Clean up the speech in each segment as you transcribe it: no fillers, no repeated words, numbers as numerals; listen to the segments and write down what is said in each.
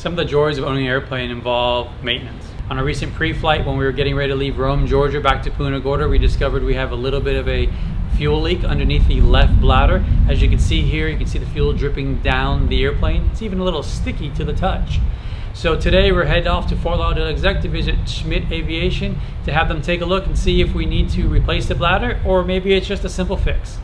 Some of the joys of owning an airplane involve maintenance. On a recent pre-flight, when we were getting ready to leave Rome, Georgia, back to Punta Gorda, we discovered we have a little bit of a fuel leak underneath the left bladder. As you can see here, you can see the fuel dripping down the airplane. It's even a little sticky to the touch. So today we're headed off to Fort Lauderdale Exec to visit Bose Aviation to have them take a look and see if we need to replace the bladder or maybe it's just a simple fix.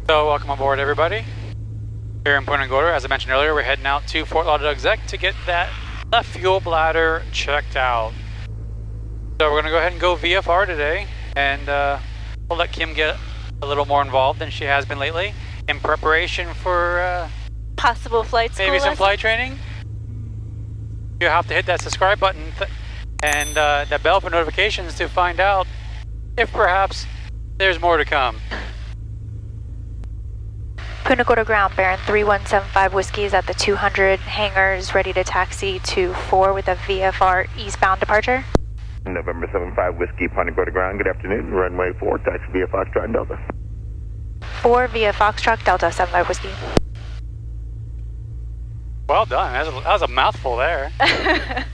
So welcome aboard everybody. Here in Punta Gorda, as I mentioned earlier, we're heading out to Fort Lauderdale Exec to get that left fuel bladder checked out. So we're gonna go ahead and go VFR today, and we'll let Kim get a little more involved than she has been lately in preparation for possible flight school maybe some lesson. flight training. You have to hit that subscribe button and that bell for notifications to find out if perhaps there's more to come. Punta Gorda ground, Baron 3175 Whiskey is at the 200 hangars, ready to taxi to 4 with a VFR eastbound departure. November 75 Whiskey, Punta Gorda ground, good afternoon, runway 4, taxi via Foxtrot Delta. 4 via Foxtrot Delta 75 Whiskey. Well done, that was a mouthful there. The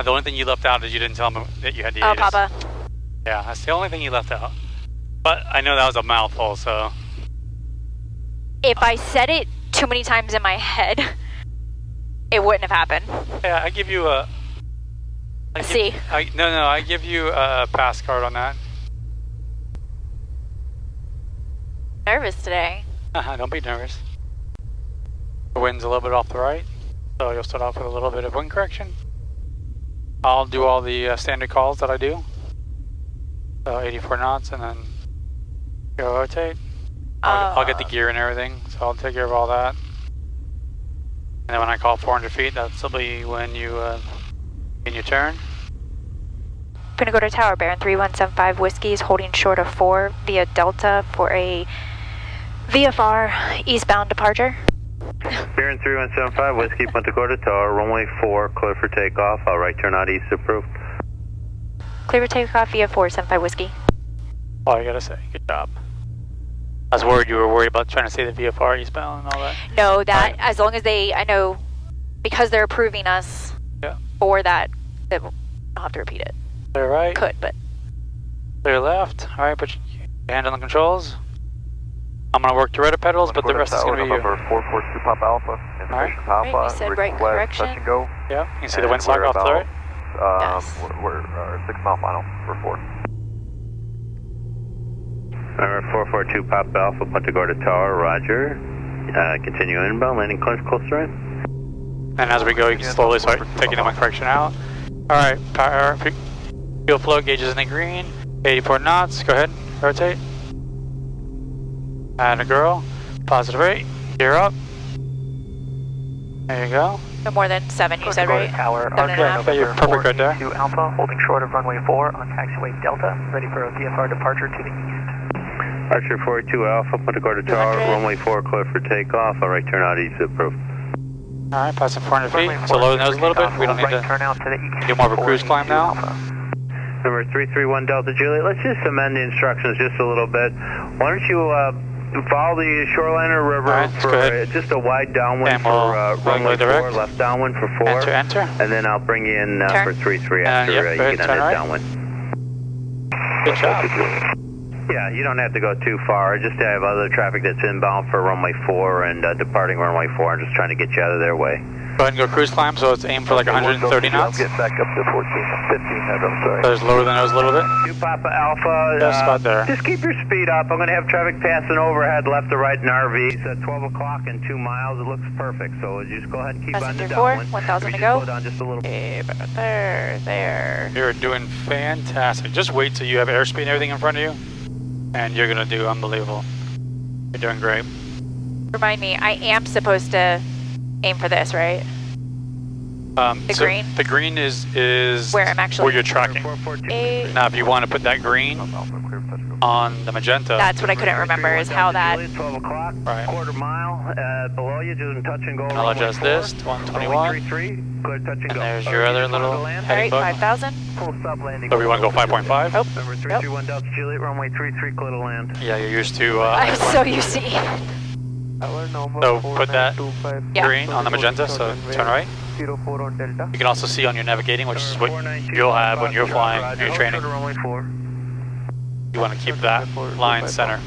only thing you left out is you didn't tell them that you had the Oh, Papa. Yeah, that's the only thing you left out. But I know that was a mouthful, so... If I said it too many times in my head, it wouldn't have happened. Yeah, I give you a... C. I give you a pass card on that. Nervous today. Don't be nervous. The wind's a little bit off the right, so you'll start off with a little bit of wind correction. I'll do all the standard calls that I do. So 84 knots and then go rotate. I'll get the gear and everything, so I'll take care of all that. And then when I call 400 feet, that'll be when you in your turn. Punta Gorda Tower, Baron 3175 Whiskey is holding short of 4 via Delta for a VFR eastbound departure. Baron 3175 Whiskey, Punta Gorda Tower, runway 4, clear for takeoff, all right turn out east approved. Clear for takeoff via 475 Whiskey. All you gotta say, good job. I was worried you were worried about trying to say the VFR eastbound and all that. No, that, as long as they, I know, because they're approving us for that, that we'll have to repeat it. Clear right. Could, but. Clear left. Alright, put your hand on the controls. I'm gonna work the rudder pedals, but the rest is gonna be you. Number 442 Pop Alpha, information Alpha, Right, you said right correction. touch and go. Yeah, you can see the windsock off to the right. Yes. We're 6 mile final, we're 4. Number 442 Pop Alpha, Punta Gorda Tower, roger. Continue inbound, landing closer in. And as we go, you can slowly start taking the wind correction out. Alright, power, fuel flow gauges in the green, 84 knots, go ahead, rotate. And a girl, positive 8, gear up. There you go. No more than 7, you said, right? Tower, 7.5. You're perfect right there. 2 Alpha, holding short of runway 4 on taxiway Delta, ready for a VFR departure to the east. Archer 42 Alpha, Punta Gorda Tower, 200. runway 4, clear for takeoff, all right turn out east approved. Alright, passing 400 feet, so lower the nose a little bit. We don't need to turn out to the east. do more of a cruise climb now. Number 331 Delta Juliet, let's just amend the instructions just a little bit. Why don't you follow the Shoreliner River for just a wide downwind for runway 4, left downwind for 4. Enter. And then I'll bring you in for 33 after you get on that downwind. Good job. Yeah, you don't have to go too far. Just have other traffic that's inbound for runway 4 and departing runway 4. I'm just trying to get you out of their way. Go ahead and go cruise climb, so it's aimed for like 130 knots. Get back up to 14, 15 head, I'm sorry. So it's lower than nose a little bit. 2 Papa Alpha. Just about there. Just keep your speed up. I'm going to have traffic passing overhead left to right in RVs at 12 o'clock and 2 miles. It looks perfect, so just go ahead and keep on the downwind. 1,000 to go. Slow down just a little. Okay, about there. You're doing fantastic. Just wait till you have airspeed and everything in front of you, and you're going to do unbelievable. You're doing great. Remind me, I am supposed to aim for this, right? The green? The green is where I'm actually where you're tracking. Now, if you want to put that green on the magenta, that's what I couldn't remember, is how that. 12 o'clock, right. Quarter mile below you, just touch and go. I'll adjust this to 121. And there's your other little heading bug. Alright, 5,000. So we want to go 5.5? Oh, Number 331 Delta Juliet, runway 33, clear to land. Yeah, you're used to. I'm so used to So put that green on the magenta, so turn right. You can also see on your navigating, which is what you'll have when you're flying, when you're training. You want to keep that line center,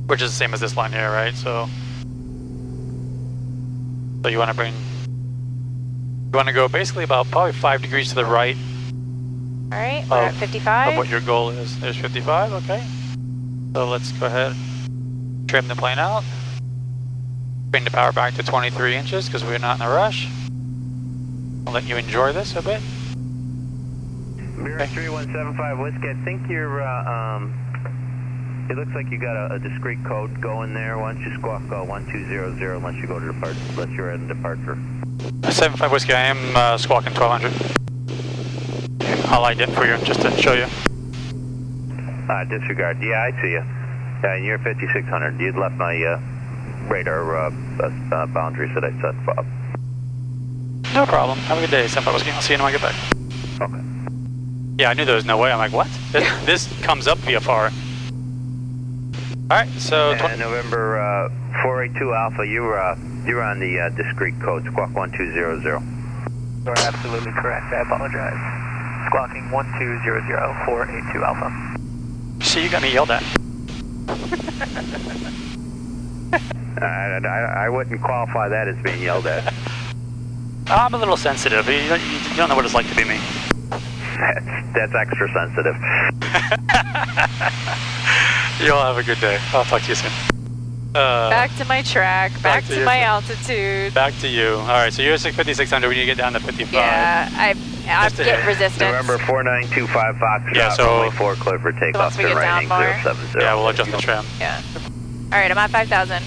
which is the same as this line here, right? So you want to go basically about probably 5 degrees to the right. Alright, we're at 55. Of what your goal is. There's 55, okay. So let's go ahead, trim the plane out. Bring the power back to 23 inches because we're not in a rush. I'll let you enjoy this a bit. Mirror 3175 Whiskey, I think you're, it looks like you got a discrete code going there. Why don't you squawk 1200 unless you go to depart, unless you're at a departure. 75 Whiskey, I am squawking 1200. I'll light it for you just to show you. Disregard. Yeah, I see you. Yeah, and you're 5600. You'd left my radar boundaries that I set up. No problem. Have a good day, Senpai Whiskey. I'll see you when I get back. Okay. Yeah, I knew there was no way. I'm like, what? This comes up VFR. Alright, so... November 482 Alpha, you're on the discrete code, squawk 1200. You are absolutely correct. I apologize. Squawking 1200, 482 Alpha. See, you got me yelled at. I wouldn't qualify that as being yelled at. I'm a little sensitive. You don't know what it's like to be me. That's extra sensitive. You'll have a good day. I'll talk to you soon. Back to my track, back to my altitude. Back to you. Alright, so you're 5600, we need to get down to 55. Yeah, I'm getting resistance. November 4925 Foxtrot, yeah, so runway 4 clear for takeoff, turn right, 070. Yeah, we'll adjust the trim. Yeah. Alright, I'm at 5,000.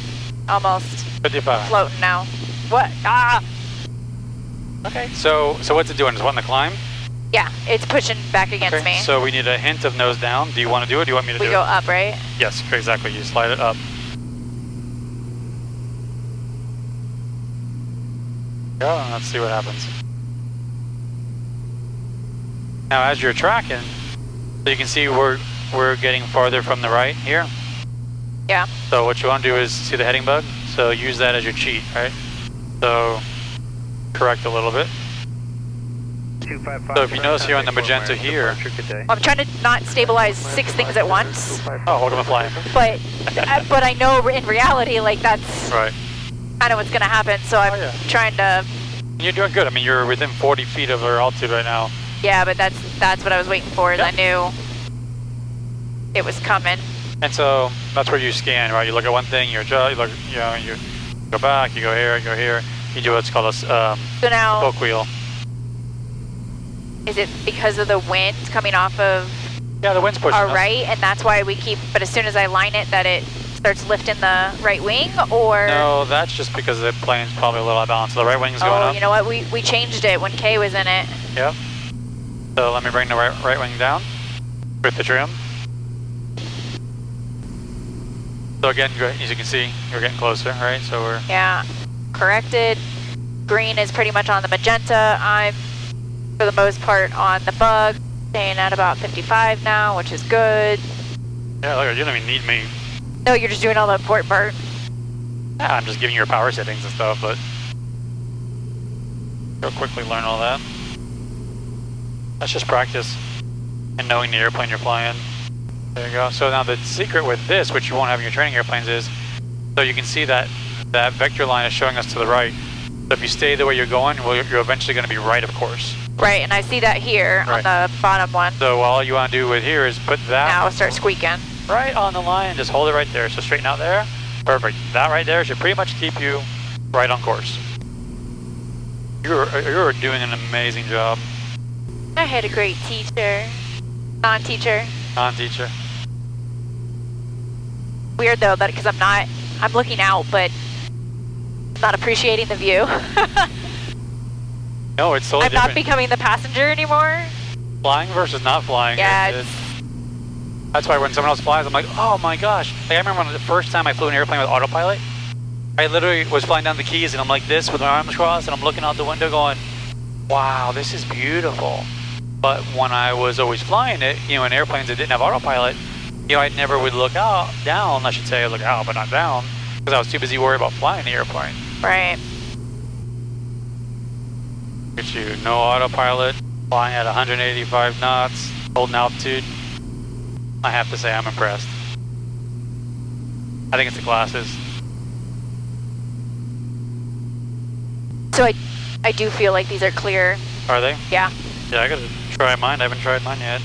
Almost. 55. Floating now. What? Ah! Okay, so what's it doing? Is it wanting to climb? Yeah, it's pushing back against me. So we need a hint of nose down. Do you want to do it or do you want me to do it? We go up, right? Yes, exactly. You slide it up. Go, and let's see what happens. Now as you're tracking, so you can see we're getting farther from the right here. Yeah. So what you want to do is see the heading bug. So use that as your cheat, right? So correct a little bit. So if you notice here on the magenta here, I'm trying to not stabilize 6 things at once. Oh, hold on, I'm flying. But I know in reality, like that's right. kind of what's going to happen. So I'm trying to. You're doing good. I mean, you're within 40 feet of our altitude right now. Yeah, but that's what I was waiting for. Is I knew it was coming. And so that's where you scan, right? You look at one thing, you adjust, you look, you go back, you go here, you do what's called a spoke wheel. Is it because of the wind coming off of the wind's pushing our us. right, and that's why we keep, but as soon as I line it, that it starts lifting the right wing, or? No, that's just because the plane's probably a little out of balance. So the right wing's going up. Oh, you know what, we changed it when Kay was in it. Yep. So let me bring the right wing down with the trim. So again, as you can see, you're getting closer, right? So we're... Yeah, corrected. Green is pretty much on the magenta. I'm, for the most part, on the bug. Staying at about 55 now, which is good. Yeah, look, you don't even need me. No, you're just doing all the important part. Yeah, I'm just giving you your power settings and stuff, but... You'll quickly learn all that. That's just practice. And knowing the airplane you're flying. There you go. So now the secret with this, which you won't have in your training airplanes, is so you can see that that vector line is showing us to the right. So if you stay the way you're going, well, you're eventually going to be right, of course. Right, and I see that here on the bottom one. So all you want to do with here is put that. Now it'll start squeaking. Right on the line, just hold it right there. So straighten out there. Perfect. That right there should pretty much keep you right on course. You're doing an amazing job. I had a great teacher. Non-teacher. Non-teacher. Weird though, that because I'm looking out, but not appreciating the view. No, it's totally I'm different. not becoming the passenger anymore. Flying versus not flying. Yeah, that's why when someone else flies, I'm like, oh my gosh. Like I remember when the first time I flew an airplane with autopilot, I literally was flying down the keys and I'm like this with my arms crossed and I'm looking out the window going, wow, this is beautiful. But when I was always flying it, you know, in airplanes that didn't have autopilot, you know, I never would look down, I should say, look out, but not down, because I was too busy worried about flying the airplane. Right. Get you, no autopilot, flying at 185 knots, holding altitude. I have to say I'm impressed. I think it's the glasses. So I do feel like these are clear. Are they? Yeah. Yeah, I gotta try mine. I haven't tried mine yet.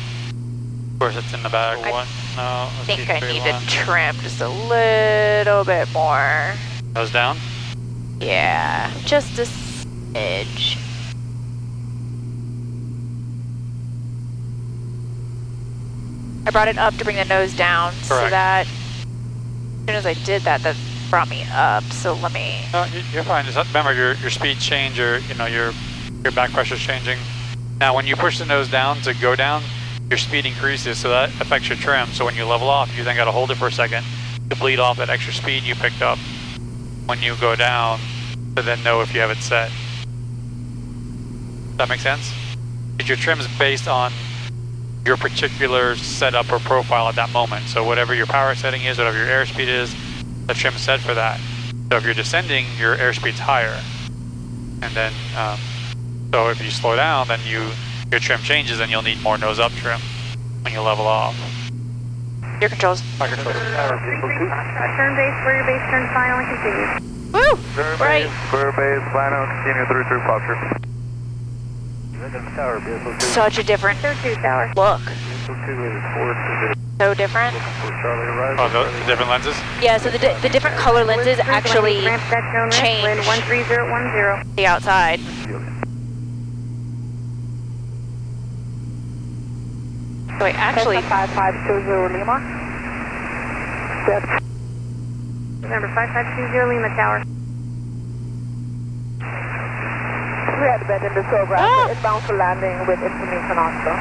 Of course, it's in the bag. One. No. I think I need to trim just a little bit more. Nose down? Yeah, just a smidge. I brought it up to bring the nose down. Correct. So that as soon as I did that, that brought me up. So let me. No, you're fine. Just remember your speed change, or you know your back pressure's changing. Now, when you push the nose down to go down, your speed increases, so that affects your trim. So when you level off, you then got to hold it for a second to bleed off that extra speed you picked up when you go down, to then know if you have it set. Does that make sense? Because your trim is based on your particular setup or profile at that moment. So whatever your power setting is, whatever your airspeed is, the trim is set for that. So if you're descending, your airspeed's higher. And then, so if you slow down, then your trim changes and you'll need more nose up trim when you level off. Your controls. My controls. Turn base, clear your base, turn final and continue. Woo! Right. Clear base, final, continue through posture. Such a different look. So different. Oh, the different lenses? Yeah, so the different color lenses actually change 13010. the outside. So wait, actually, 5520 Lima. Remember, 5520 Lima Tower. We had bed in the program. It's bound for landing with information also.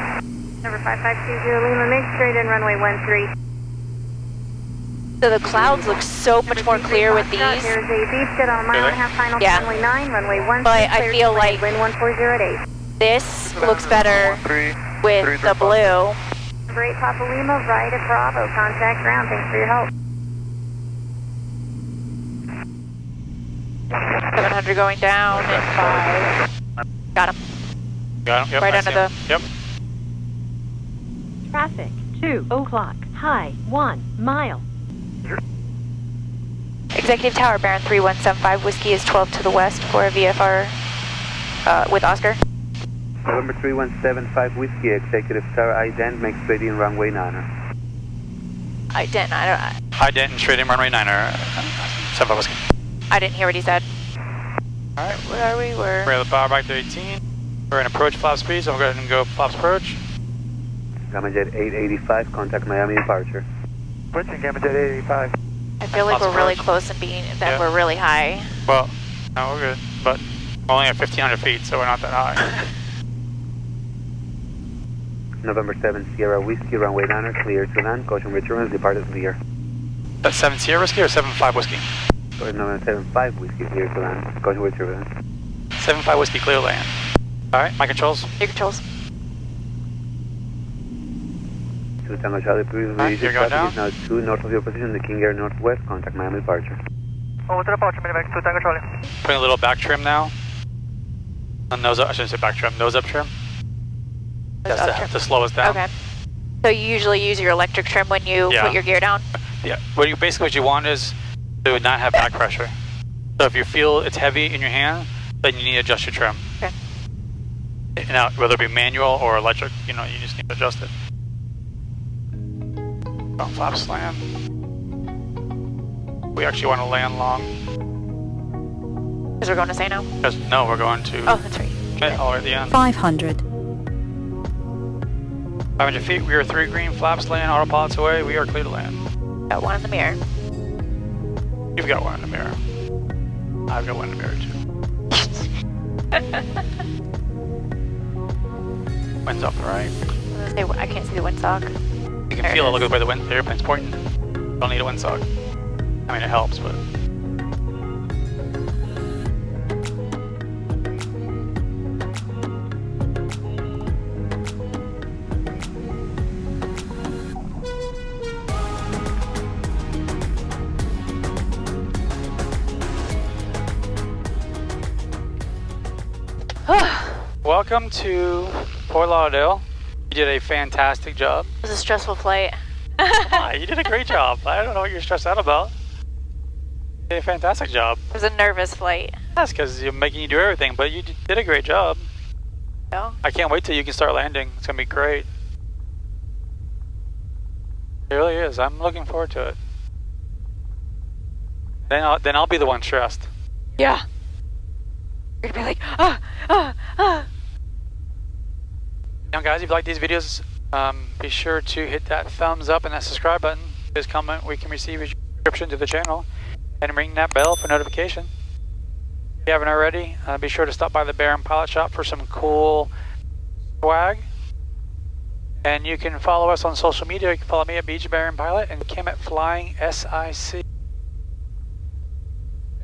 Number 5520 Lima, make straight in runway 13. so the clouds look so much more clear with these. Here's a beef, get on a mile and a half final, Yeah. runway 9, runway 13. But I feel like wind 1408. this looks better with the blue. Number 8 Papa Lima, right at Bravo, contact ground, thanks for your help. 700 going down in 5. Got him. Got him? Yep, Right I under see him. Yep. Traffic, 2 o'clock, high, 1 mile. Executive Tower, Baron 3175, Whiskey is 12 to the west for a VFR with Oscar. November 3175 Whiskey, Executive Tower, ident, make straight in runway 9er. I didn't High Denton, straight in runway 9er. 75 Whiskey. I didn't hear what he said. Alright. Where are we? We're at the power back to 18. We're in approach flap speed, so we'll go ahead and go flaps approach. Gamma Jet 885, contact Miami departure. Approaching Gamma Jet 885. I feel like Flaps we're really approach. close and being that Yeah. we're really high. Well, no, we're good. But we're only at 1,500 feet, so we're not that high. November 7 Sierra Whiskey, runway 9er, clear to land, caution returns, departed clear. That's 7 Sierra Whiskey or 7-5 Whiskey? Sorry, November 75 Whiskey, clear to land, caution returns. 7-5 Whiskey, clear land. Alright, my controls. Your controls. To Tango Charlie, previously Alright, you're going traffic is now 2 north of your position, the King Air Northwest, contact Miami departure. Over to departure, Minimax 2 Tango Charlie. Putting a little back trim now. Nose up, I shouldn't say back trim, nose up trim. That's Up to, trim. to slow us down. Okay. So you usually use your electric trim when you put your gear down? Yeah, basically what you want is to not have back pressure. So if you feel it's heavy in your hand, then you need to adjust your trim. Okay. Now, whether it be manual or electric, you know, you just need to adjust it. Front flap slam. We actually want to land long. Because we're going to say no? No, we're going to... Oh, that's right. All the way at the end. 500. 500 feet, we are 3 green, flaps land, autopilots away, we are clear to land. Got one in the mirror. You've got one in the mirror. I've got one in the mirror too. Wind's up, right? I can't see the windsock. You can feel it, look at the way the airplane's pointing. Don't need a windsock. I mean, it helps, but... Welcome to Fort Lauderdale. You did a fantastic job. It was a stressful flight. You did a great job. I don't know what you're stressed out about. You did a fantastic job. It was a nervous flight. That's because you're making you do everything, but you did a great job. Yeah. I can't wait till you can start landing. It's going to be great. It really is. I'm looking forward to it. Then I'll be the one stressed. Yeah. You're going to be like, Now guys, if you like these videos, be sure to hit that thumbs up and that subscribe button. This comment we can receive a subscription to the channel and ring that bell for notification. If you haven't already, be sure to stop by the Baron Pilot Shop for some cool swag. And you can follow us on social media. You can follow me at Beach Baron Pilot and Kim at Flying SIC.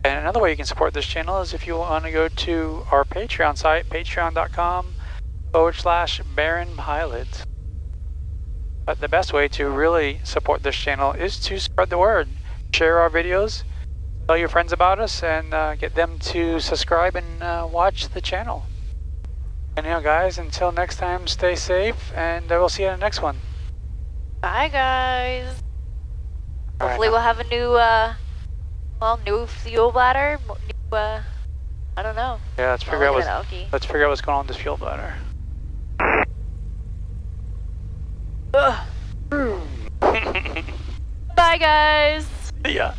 And another way you can support this channel is if you want to go to our Patreon site, patreon.com/Baron Pilot. But the best way to really support this channel is to spread the word. Share our videos, tell your friends about us, and get them to subscribe and watch the channel. And guys, until next time, stay safe, and we'll see you in the next one. bye guys. Hopefully we'll have a new, new fuel bladder. New, I don't know. Yeah, let's figure out what's going on with this fuel bladder. Bye guys. Yeah.